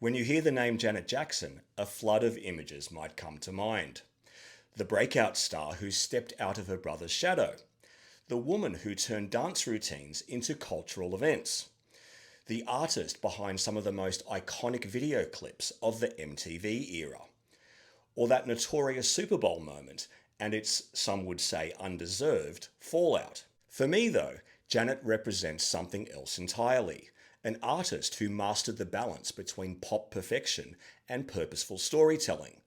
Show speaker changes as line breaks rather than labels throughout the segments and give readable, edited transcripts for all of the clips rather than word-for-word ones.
When you hear the name Janet Jackson, a flood of images might come to mind. The breakout star who stepped out of her brother's shadow. The woman who turned dance routines into cultural events. The artist behind some of the most iconic video clips of the MTV era. Or that notorious Super Bowl moment and its, some would say, undeserved fallout. For me though, Janet represents something else entirely. An artist who mastered the balance between pop perfection and purposeful storytelling,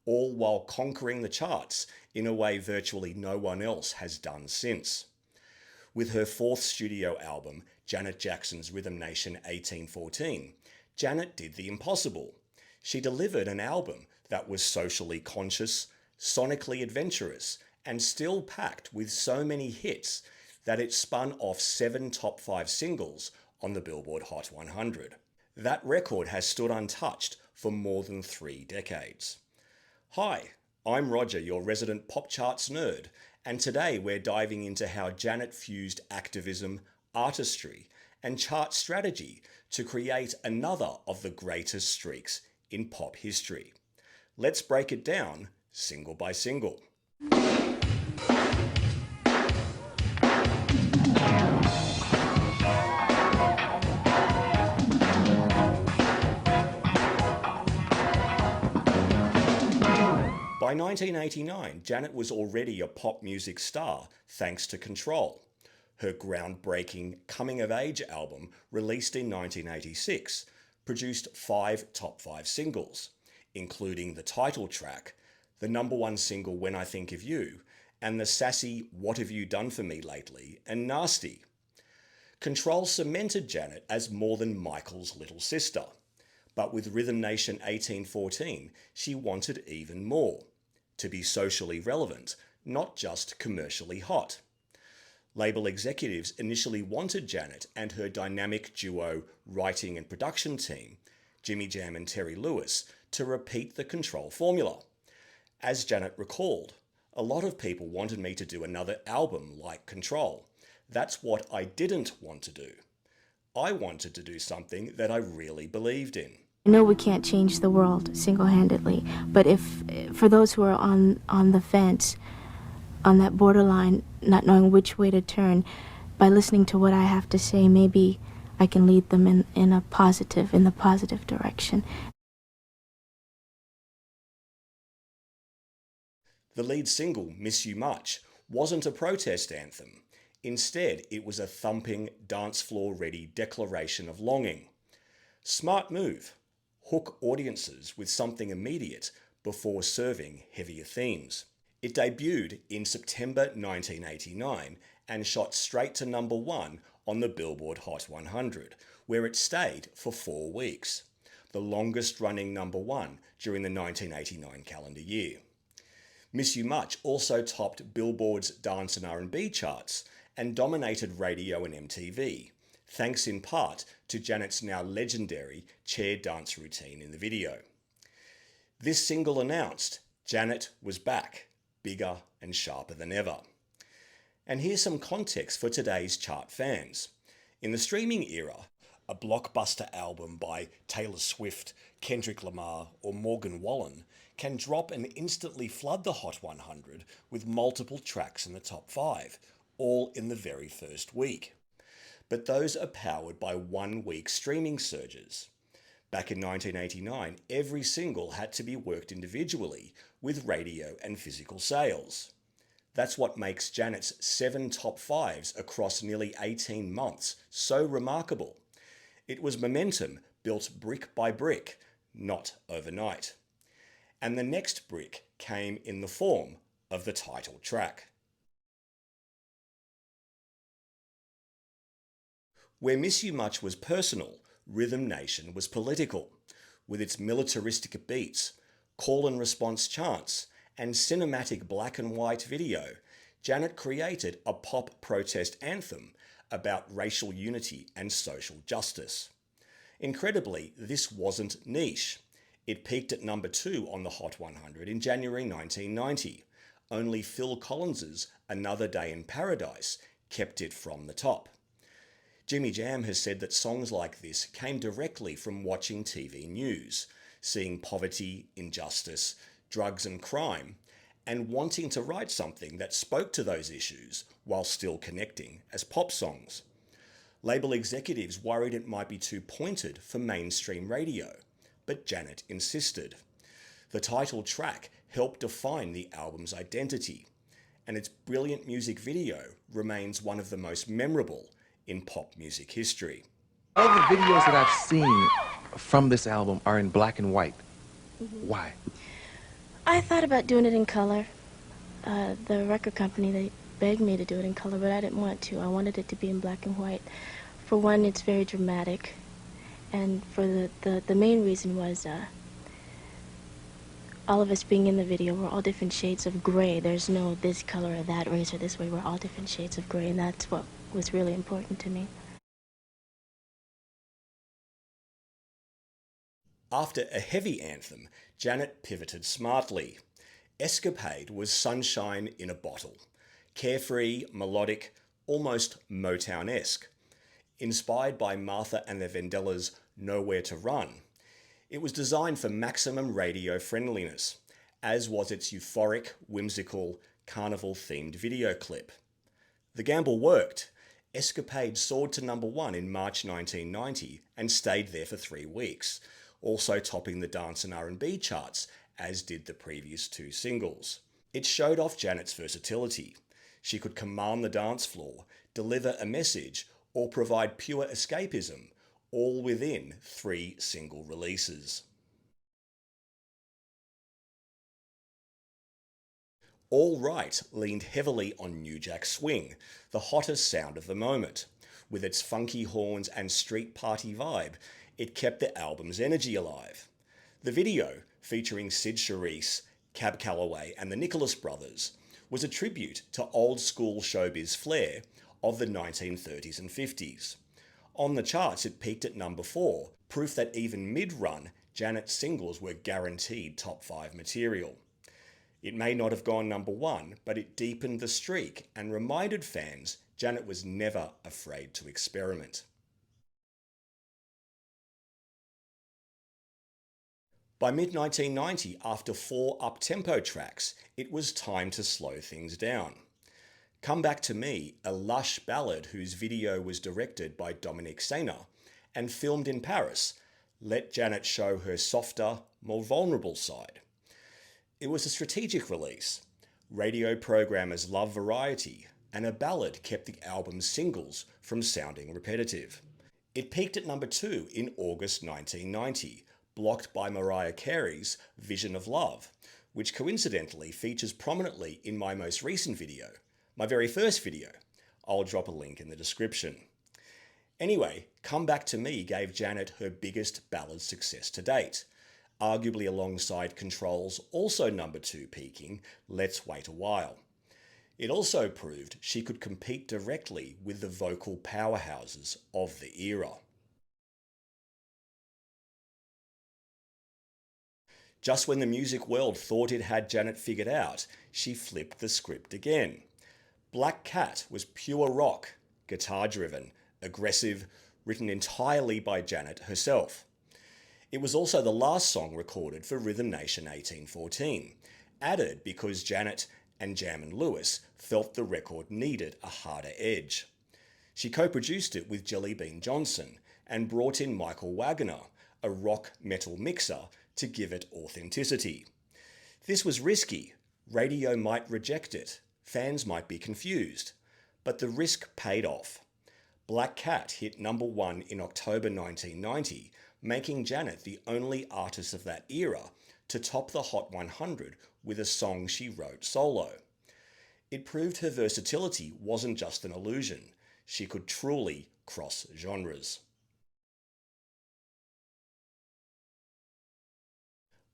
all while conquering the charts in a way virtually no one else has done since. With her fourth studio album, Janet Jackson's Rhythm Nation 1814, Janet did the impossible. She delivered an album that was socially conscious, sonically adventurous, and still packed with so many hits that it spun off 7 top 5 singles on the Billboard Hot 100. That record has stood untouched for more than 3 decades. Hi, I'm Roger, your resident pop charts nerd, and today we're diving into how Janet fused activism, artistry, and chart strategy to create another of the greatest streaks in pop history. Let's break it down single by single. By 1989, Janet was already a pop music star thanks to Control. Her groundbreaking coming-of-age album, released in 1986, produced 5 top 5 singles, including the title track, the #1 single When I Think of You, and the sassy What Have You Done For Me Lately and Nasty. Control cemented Janet as more than Michael's little sister. But with Rhythm Nation 1814, she wanted even more. To be socially relevant, not just commercially hot. Label executives initially wanted Janet and her dynamic duo writing and production team, Jimmy Jam and Terry Lewis, to repeat the Control formula. As Janet recalled, a lot of people wanted me to do another album like Control. That's what I didn't want to do. I wanted to do something that I really believed in.
I know we can't change the world single-handedly, but if for those who are on the fence, on that borderline, not knowing which way to turn, by listening to what I have to say, maybe I can lead them in the positive direction.
The lead single, Miss You Much, wasn't a protest anthem. Instead, it was a thumping, dance floor-ready declaration of longing. Smart move. Hook audiences with something immediate before serving heavier themes. It debuted in September 1989 and shot straight to #1 on the Billboard Hot 100, where it stayed for 4 weeks, the longest running #1 during the 1989 calendar year. Miss You Much also topped Billboard's dance and R&B charts and dominated radio and MTV, thanks in part to Janet's now legendary chair dance routine in the video. This single announced Janet was back, bigger and sharper than ever. And here's some context for today's chart fans. In the streaming era, a blockbuster album by Taylor Swift, Kendrick Lamar, or Morgan Wallen can drop and instantly flood the Hot 100 with multiple tracks in the top 5, all in the very first week. But those are powered by 1-week streaming surges. Back in 1989, every single had to be worked individually with radio and physical sales. That's what makes Janet's 7 top 5s across nearly 18 months so remarkable. It was momentum built brick by brick, not overnight. And the next brick came in the form of the title track. Where Miss You Much was personal, Rhythm Nation was political, with its militaristic beats, call and response chants, and cinematic black and white video. Janet created a pop protest anthem about racial unity and social justice. Incredibly, this wasn't niche. It peaked at #2 on the Hot 100 in January 1990. Only Phil Collins's Another Day in Paradise kept it from the top. Jimmy Jam has said that songs like this came directly from watching TV news, seeing poverty, injustice, drugs and crime, and wanting to write something that spoke to those issues while still connecting as pop songs. Label executives worried it might be too pointed for mainstream radio, but Janet insisted. The title track helped define the album's identity, and its brilliant music video remains one of the most memorable in pop music history.
All the videos that I've seen from this album are in black and white. Why?
I thought about doing it in color. The record company, they begged me to do it in color, but I didn't want to. I wanted it to be in black and white. For one, it's very dramatic, and for the main reason was all of us being in the video, we're all different shades of gray. There's no this color or that race or this way. We're all different shades of gray, and that's what was really important to me.
After a heavy anthem, Janet pivoted smartly. Escapade was sunshine in a bottle. Carefree, melodic, almost Motown-esque. Inspired by Martha and the Vandellas' Nowhere to Run. It was designed for maximum radio friendliness, as was its euphoric, whimsical, carnival-themed video clip. The gamble worked. Escapade soared to #1 in March 1990 and stayed there for 3 weeks, also topping the dance and R&B charts, as did the previous 2 singles. It showed off Janet's versatility. She could command the dance floor, deliver a message, or provide pure escapism, all within 3 single releases. All Right leaned heavily on New Jack Swing, the hottest sound of the moment. With its funky horns and street party vibe, it kept the album's energy alive. The video, featuring Sid Charisse, Cab Calloway and the Nicholas Brothers, was a tribute to old-school showbiz flair of the 1930s and 50s. On the charts, it peaked at #4, proof that even mid-run, Janet's singles were guaranteed top 5 material. It may not have gone #1, but it deepened the streak and reminded fans Janet was never afraid to experiment. By mid-1990, after 4 up-tempo tracks, it was time to slow things down. Come Back to Me, a lush ballad whose video was directed by Dominique Sena and filmed in Paris, let Janet show her softer, more vulnerable side. It was a strategic release. Radio programmers love variety, and a ballad kept the album's singles from sounding repetitive. It peaked at #2 in August 1990, blocked by Mariah Carey's Vision of Love, which coincidentally features prominently in my most recent video, my very first video. I'll drop a link in the description. Anyway, Come Back to Me gave Janet her biggest ballad success to date, arguably alongside Control's also #2 peaking Let's Wait a While. It also proved she could compete directly with the vocal powerhouses of the era. Just when the music world thought it had Janet figured out, she flipped the script again. Black Cat was pure rock, guitar-driven, aggressive, written entirely by Janet herself. It was also the last song recorded for Rhythm Nation 1814, added because Janet and Jam & Lewis felt the record needed a harder edge. She co-produced it with Jelly Bean Johnson and brought in Michael Wagner, a rock-metal mixer, to give it authenticity. This was risky. Radio might reject it. Fans might be confused. But the risk paid off. Black Cat hit #1 in October 1990, making Janet the only artist of that era to top the Hot 100 with a song she wrote solo. It proved her versatility wasn't just an illusion. She could truly cross genres.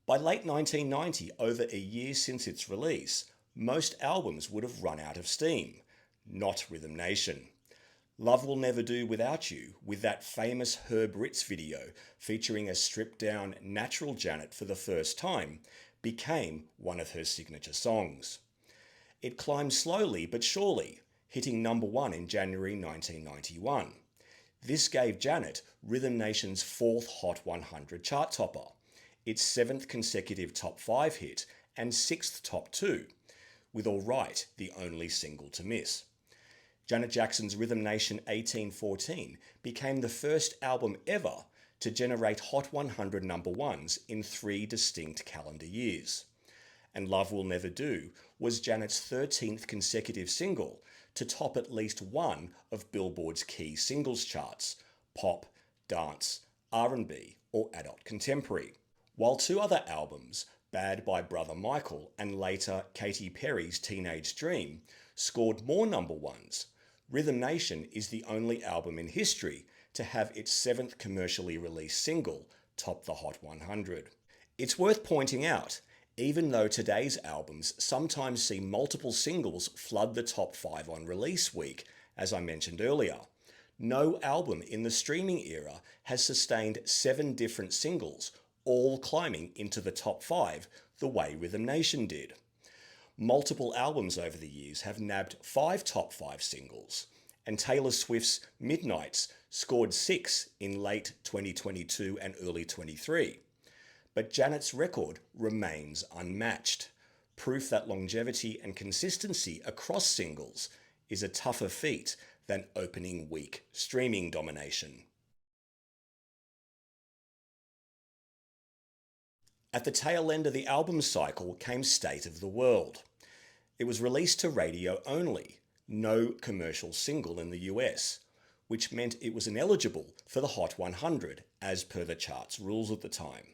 By late 1990, over a year since its release, most albums would have run out of steam. Not Rhythm Nation. Love Will Never Do Without You, with that famous Herb Ritts video featuring a stripped-down, natural Janet for the first time, became one of her signature songs. It climbed slowly but surely, hitting #1 in January 1991. This gave Janet Rhythm Nation's 4th Hot 100 chart topper, its 7th consecutive top 5 hit, and 6th top 2, with Alright the only single to miss. Janet Jackson's Rhythm Nation 1814 became the first album ever to generate Hot 100 number ones in 3 distinct calendar years. And Love Will Never Do was Janet's 13th consecutive single to top at least one of Billboard's key singles charts: pop, dance, R&B, or adult contemporary. While 2 other albums, Bad by Brother Michael and later Katy Perry's Teenage Dream, scored more number ones, Rhythm Nation is the only album in history to have its 7th commercially released single top the Hot 100. It's worth pointing out, even though today's albums sometimes see multiple singles flood the top 5 on release week, as I mentioned earlier, no album in the streaming era has sustained 7 different singles, all climbing into the top 5 the way Rhythm Nation did. Multiple albums over the years have nabbed 5 top 5 singles, and Taylor Swift's Midnights scored 6 in late 2022 and early 23. But Janet's record remains unmatched, proof that longevity and consistency across singles is a tougher feat than opening week streaming domination. At the tail end of the album cycle came State of the World. It was released to radio only, no commercial single in the US, which meant it was ineligible for the Hot 100 as per the chart's rules at the time.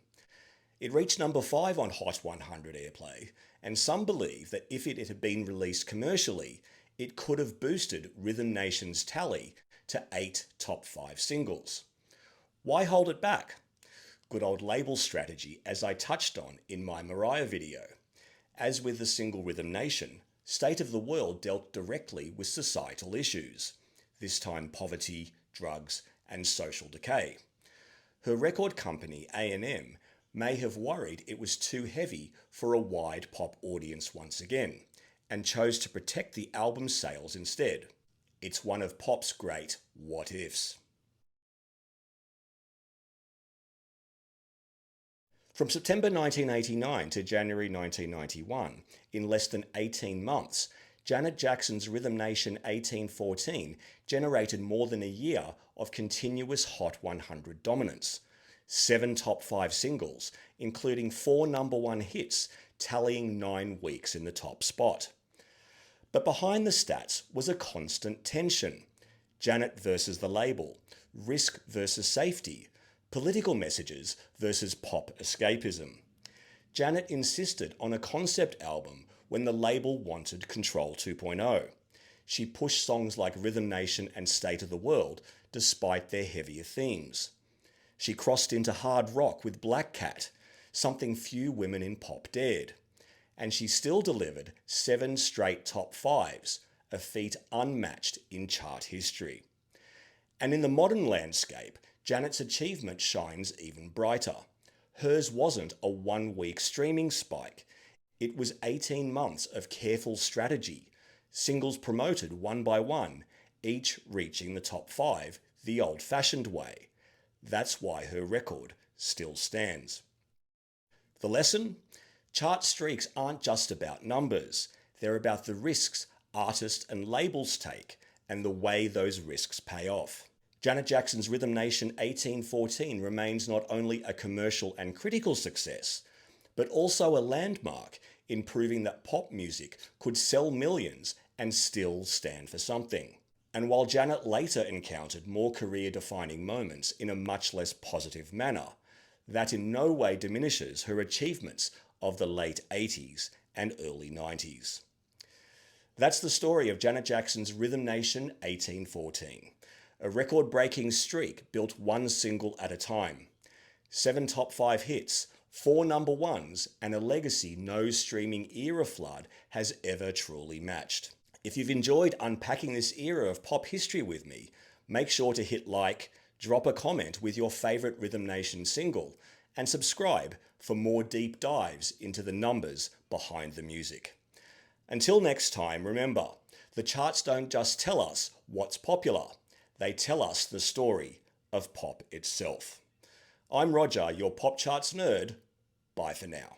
It reached number 5 on Hot 100 airplay, and some believe that if it had been released commercially, it could have boosted Rhythm Nation's tally to 8 top 5 singles. Why hold it back? Good old label strategy, as I touched on in my Mariah video. As with the single Rhythm Nation, State of the World dealt directly with societal issues, this time poverty, drugs, and social decay. Her record company, A&M, may have worried it was too heavy for a wide pop audience once again, and chose to protect the album's sales instead. It's one of pop's great what-ifs. From September 1989 to January 1991, in less than 18 months, Janet Jackson's Rhythm Nation 1814 generated more than a year of continuous Hot 100 dominance. 7 top 5 singles, including 4 number 1 hits, tallying 9 weeks in the top spot. But behind the stats was a constant tension. Janet versus the label, risk versus safety, political messages versus pop escapism. Janet insisted on a concept album when the label wanted Control 2.0. She pushed songs like Rhythm Nation and State of the World despite their heavier themes. She crossed into hard rock with Black Cat, something few women in pop dared. And she still delivered 7 straight top 5s, a feat unmatched in chart history. And in the modern landscape, Janet's achievement shines even brighter. Hers wasn't a 1-week streaming spike. It was 18 months of careful strategy, singles promoted one by one, each reaching the top 5 the old-fashioned way. That's why her record still stands. The lesson? Chart streaks aren't just about numbers. They're about the risks artists and labels take and the way those risks pay off. Janet Jackson's Rhythm Nation 1814 remains not only a commercial and critical success, but also a landmark in proving that pop music could sell millions and still stand for something. And while Janet later encountered more career-defining moments in a much less positive manner, that in no way diminishes her achievements of the late 80s and early 90s. That's the story of Janet Jackson's Rhythm Nation 1814, a record-breaking streak built one single at a time. 7 top 5 hits, 4 number 1s, and a legacy no streaming era flood has ever truly matched. If you've enjoyed unpacking this era of pop history with me, make sure to hit like, drop a comment with your favourite Rhythm Nation single, and subscribe for more deep dives into the numbers behind the music. Until next time, remember, the charts don't just tell us what's popular, They tell us the story of pop itself. I'm Roger, your Pop Charts nerd. Bye for now.